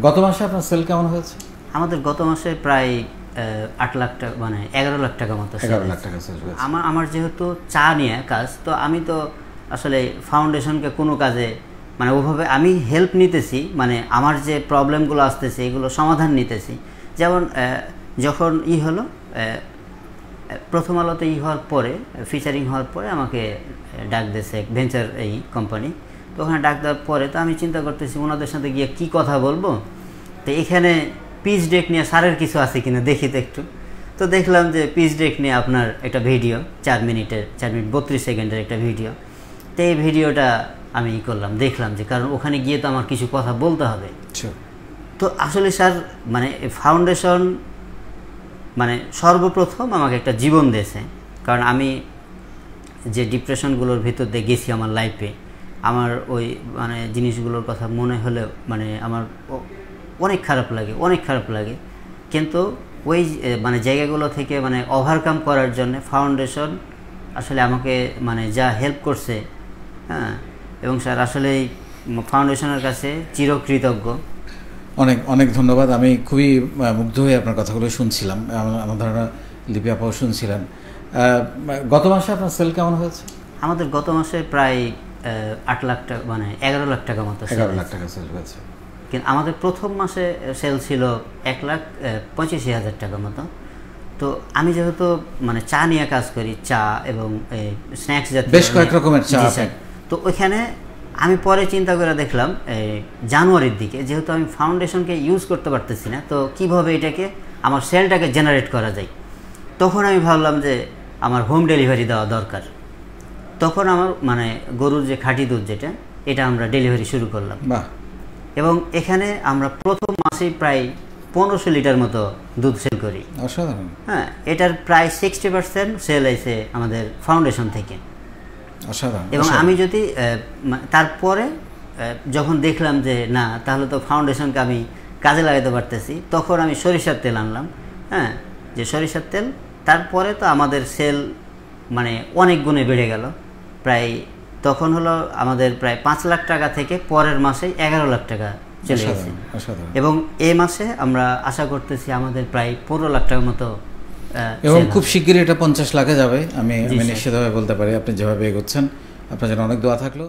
গত মাসে আপনার সেল কেমন হয়েছে? আমাদের গত মাসে প্রায় 8 লাখ টাকা, মানে 11 লাখ টাকা মতো। 11 লাখ টাকা সেল হয়েছে। আমার যেহেতু চা নিয়ে কাজ, তো আমি তো আসলে ফাউন্ডেশনকে কোনো কাজে মানে ওভাবে আমি হেল্প নিতেছি, মানে আমার যে প্রবলেমগুলো আসতেছে এগুলো সমাধান নিতেছি। যেমন যখন হলো প্রথম আলোতে হওয়ার পরে, ফিচারিং হওয়ার পরে আমাকে ডাক দিয়েছে ভেঞ্চার এই কোম্পানি। তো ওখানে ডাক দেওয়ার পরে তো আমি চিন্তা করতেছি ওনাদের সাথে গিয়ে কী কথা বলবো। তো এখানে পিচ ডেক নিয়ে স্যারের কিছু আছে কিনা দেখি তো একটু। তো দেখলাম যে পিচ ডেক নিয়ে আপনার একটা ভিডিও 4 মিনিট 32 সেকেন্ডের একটা ভিডিও। তো এই ভিডিওটা আমি করলাম, দেখলাম যে কারণ ওখানে গিয়ে তো আমার কিছু কথা বলতে হবে। তো আসলে স্যার মানে ফাউন্ডেশন মানে সর্বপ্রথম আমাকে একটা জীবন দিয়েছে। কারণ আমি যে ডিপ্রেশনগুলোর ভিতর দিয়ে গেছি আমার লাইফে, আমার ওই মানে জিনিসগুলোর কথা মনে হলেও মানে আমার অনেক খারাপ লাগে। কিন্তু ওই মানে জায়গাগুলো থেকে মানে ওভারকাম করার জন্য ফাউন্ডেশন আসলে আমাকে মানে যা হেল্প করছে, হ্যাঁ। এবং স্যার আসলে ফাউন্ডেশনের কাছে চিরকৃতজ্ঞ। অনেক অনেক ধন্যবাদ। আমি খুবই মুগ্ধ হয়ে আপনার কথাগুলো শুনছিলাম। আমার ধারণা লিপি আপাও শুনছিলেন। গত মাসে আপনার সেল কেমন হয়েছে? আমাদের গত মাসে প্রায় 8 লাখ টাকা, মানে 11 লাখ টাকা মতো। 11 লাখ টাকা সেল হয়েছে। কিন্তু আমাদের প্রথম মাসে সেল ছিল 1,85,000 টাকা মতো। তো আমি যেহেতু মানে চা নিয়ে কাজ করি, চা এবং স্ন্যাক্স জাতীয় বেশ কয়েক রকমের চা, তো ওইখানে আমি পরে চিন্তা করে দেখলাম জানুয়ারির দিকে যেহেতু আমি ফাউন্ডেশনকে ইউজ করতে পারতেছি না, তো কিভাবে এটাকে আমার সেলটাকে জেনারেট করা যায়। তখন আমি ভাবলাম যে আমার হোম ডেলিভারি দেওয়া দরকার। তখন আমার মানে গরুর যে খাঁটি দুধ যেটা, এটা আমরা ডেলিভারি শুরু করলাম। এবং এখানে আমরা প্রথম মাসেই প্রায় 1500 লিটার মতো দুধ সেল করি। অসাধারণ। হ্যাঁ, এটার প্রায় 60% সেল হয়েছে আমাদের ফাউন্ডেশন থেকে। অসাধারণ। এবং আমি যদি তারপরে যখন দেখলাম যে না, তাহলে তো ফাউন্ডেশনকে আমি কাজে লাগাতে পারতেছি, তখন আমি সরিষার তেল আনলাম। হ্যাঁ, যে সরিষার তেল, তারপরে তো আমাদের সেল মানে অনেক গুণে বেড়ে গেল। প্রায় তখন হলো আমাদের প্রায় 5 লাখ টাকা থেকে পরের মাসে 11 লাখ টাকা চলে গেছে। এবং এই মাসে আমরা আশা করতেছি আমাদের প্রায় 15 লাখ টাকার মতো, এবং খুব শিগগিরই এটা 50 লাখে যাবে। আমি নিশ্চিতভাবে বলতে পারি। আপনি যেভাবে এগোচ্ছেন, আপনার জন্য অনেক দোয়া থাকলো।